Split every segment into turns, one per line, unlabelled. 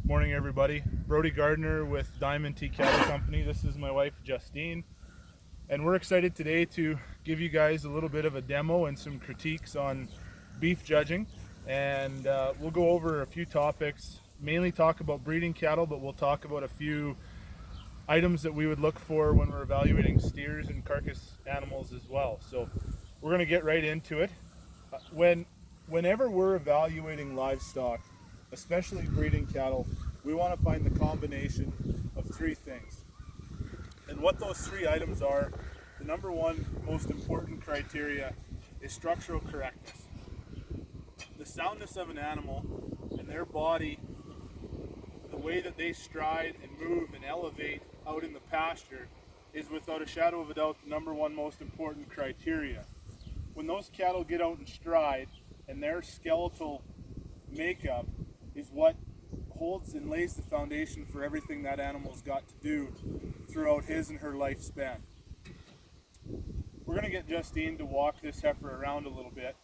Morning everybody. Brody Gardner with Diamond Tea Cattle Company. This is my wife Justine, and we're excited today to give you guys a little bit of a demo and some critiques on beef judging, and we'll go over a few topics, mainly talk about breeding cattle, but we'll talk about a few items that we would look for when we're evaluating steers and carcass animals as well. So we're going to get right into it. Whenever we're evaluating livestock, especially breeding cattle, we want to find the combination of three things. And what those three items are, the number one most important criteria is structural correctness. The soundness of an animal and their body, the way that they stride and move and elevate out in the pasture, is without a shadow of a doubt the number one most important criteria. When those cattle get out in stride and their skeletal makeup is what holds and lays the foundation for everything that animal's got to do throughout his and her lifespan. We're going to get Justine to walk this heifer around a little bit,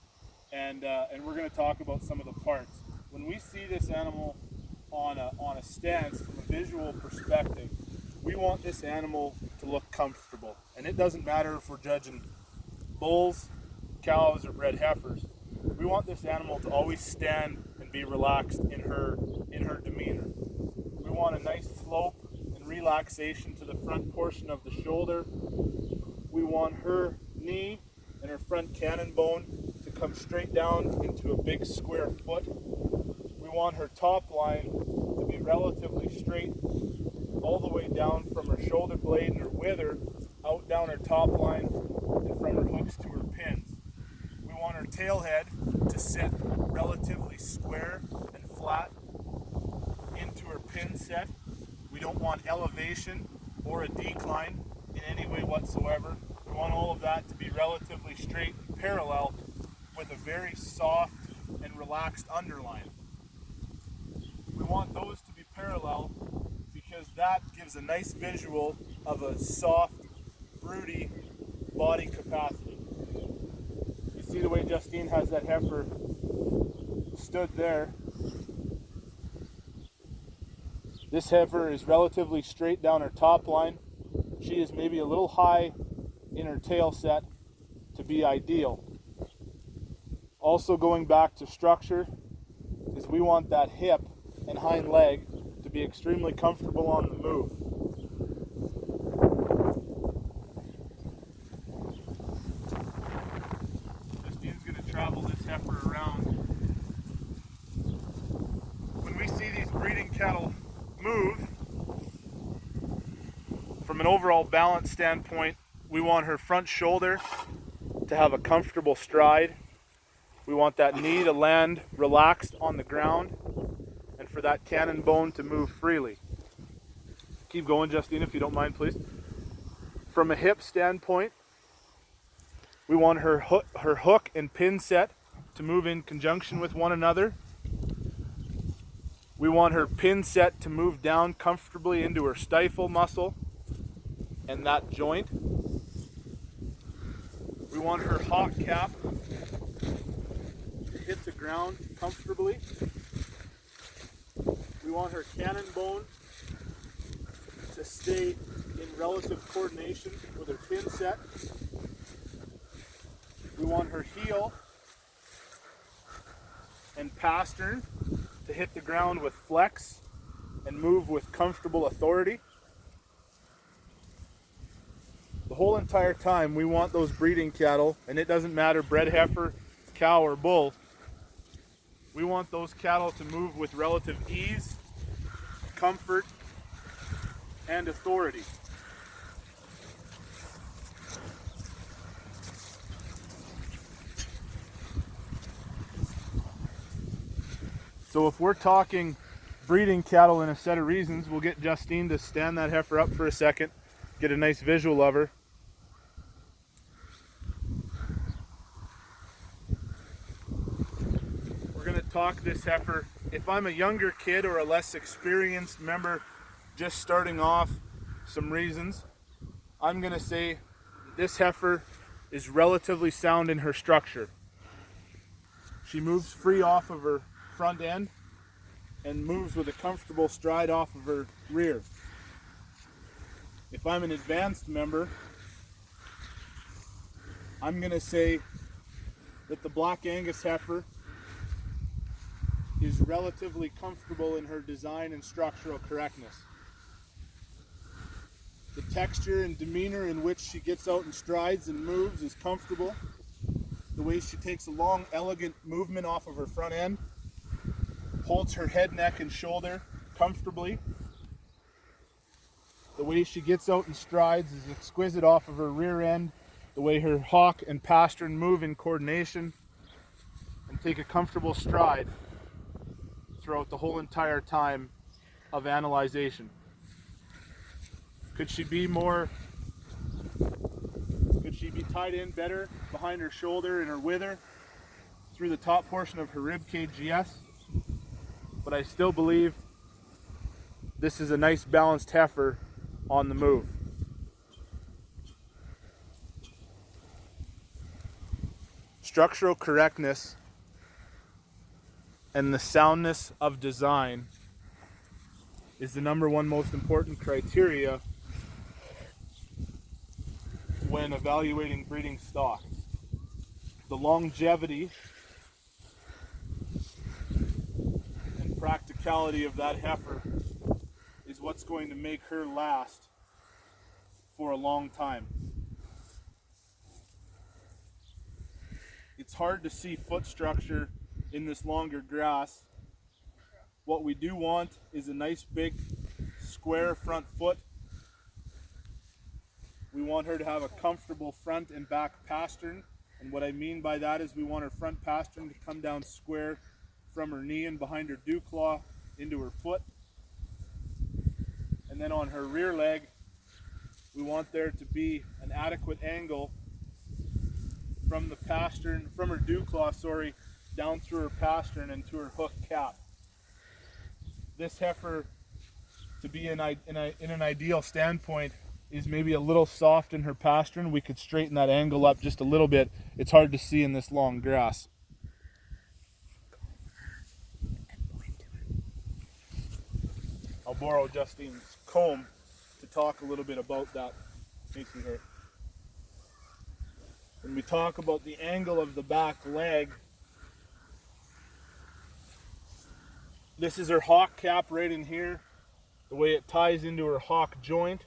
and we're going to talk about some of the parts. When we see this animal on a stance from a visual perspective, we want this animal to look comfortable. And it doesn't matter if we're judging bulls, cows, or bred heifers. We want this animal to always stand and be relaxed in her demeanor. We want a nice slope and relaxation to the front portion of the shoulder. We want her knee and her front cannon bone to come straight down into a big square foot. We want her top line to be relatively straight all the way down from her shoulder blade and her wither out down her top line and from her hooks to her pins. We want her tail head to sit relatively square and flat into her pin set. We don't want elevation or a decline in any way whatsoever. We want all of that to be relatively straight and parallel with a very soft and relaxed underline. We want those to be parallel because that gives a nice visual of a soft, broody body capacity. You see the way Justine has that heifer stood there. This heifer is relatively straight down her top line. She is maybe a little high in her tail set to be ideal. Also, going back to structure, is we want that hip and hind leg to be extremely comfortable on the move. Justine's going to travel this heifer around. When we see these breeding cattle move, from an overall balance standpoint, we want her front shoulder to have a comfortable stride. We want that knee to land relaxed on the ground and for that cannon bone to move freely. Keep going, Justine, if you don't mind, please. From a hip standpoint, we want her hook and pin set to move in conjunction with one another. We want her pin set to move down comfortably into her stifle muscle and that joint. We want her hock cap to hit the ground comfortably. We want her cannon bone to stay in relative coordination with her pin set. We want her heel and pastern to hit the ground with flex and move with comfortable authority. The whole entire time we want those breeding cattle, and it doesn't matter bred heifer, cow, or bull, we want those cattle to move with relative ease, comfort, and authority. So if we're talking breeding cattle in a set of reasons, we'll get Justine to stand that heifer up for a second, get a nice visual of her. We're going to talk this heifer. If I'm a younger kid or a less experienced member just starting off, some reasons, I'm going to say this heifer is relatively sound in her structure. She moves free off of her front end and moves with a comfortable stride off of her rear. If I'm an advanced member, I'm going to say that the Black Angus heifer is relatively comfortable in her design and structural correctness. The texture and demeanor in which she gets out and strides and moves is comfortable. The way she takes a long, elegant movement off of her front end, holds her head, neck, and shoulder comfortably. The way she gets out and strides is exquisite off of her rear end. The way her hock and pastern move in coordination and take a comfortable stride throughout the whole entire time of analyzation. Could she be tied in better behind her shoulder and her wither through the top portion of her rib cage? Yes. But I still believe this is a nice balanced heifer on the move. Structural correctness and the soundness of design is the number one most important criteria when evaluating breeding stock. The longevity and practicality of that heifer is what's going to make her last for a long time. It's hard to see foot structure in this longer grass. What we do want is a nice big square front foot. We want her to have a comfortable front and back pastern, and what I mean by that is we want her front pastern to come down square from her knee and behind her dew claw into her foot. And then on her rear leg, we want there to be an adequate angle from the pastern, from her dew claw, down through her pastern and to her hoof cap. This heifer, to be in an ideal standpoint, is maybe a little soft in her pastern. We could straighten that angle up just a little bit. It's hard to see in this long grass. I'll borrow Justine's comb to talk a little bit about that facing her. When we talk about the angle of the back leg, this is her hock cap right in here, the way it ties into her hock joint,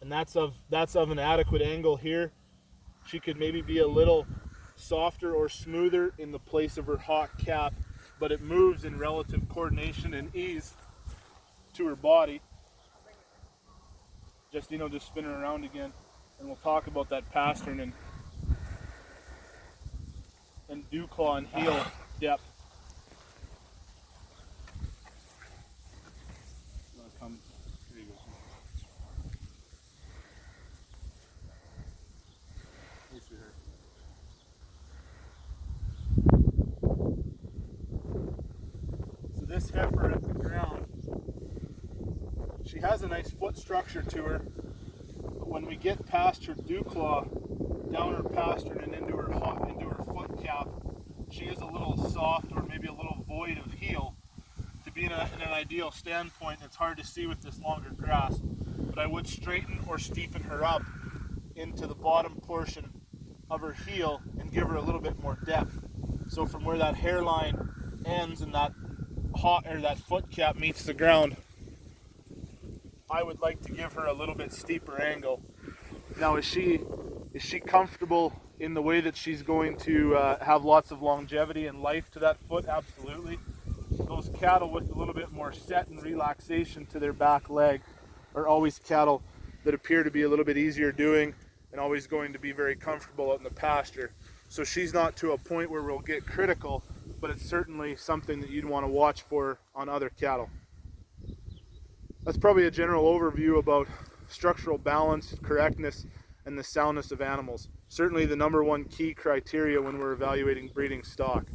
and that's of an adequate angle here. She could maybe be a little softer or smoother in the place of her hock cap, but it moves in relative coordination and ease to her body. Justine will just spin her around again, and we'll talk about that pastern and dew claw and heel depth. So this heifer at the ground, she has a nice foot structure to her, but when we get past her dew claw, down her pastern and into her foot cap, she is a little soft or maybe a little void of heel. To be in an ideal standpoint, it's hard to see with this longer grass, but I would straighten or steepen her up into the bottom portion of her heel and give her a little bit more depth. So from where that hairline ends and that foot cap meets the ground, I would like to give her a little bit steeper angle. Now, is she comfortable in the way that she's going to have lots of longevity and life to that foot? Absolutely. Those cattle with a little bit more set and relaxation to their back leg are always cattle that appear to be a little bit easier doing and always going to be very comfortable out in the pasture. So she's not to a point where we'll get critical, but it's certainly something that you'd want to watch for on other cattle. That's probably a general overview about structural balance, correctness, and the soundness of animals. Certainly the number one key criteria when we're evaluating breeding stock.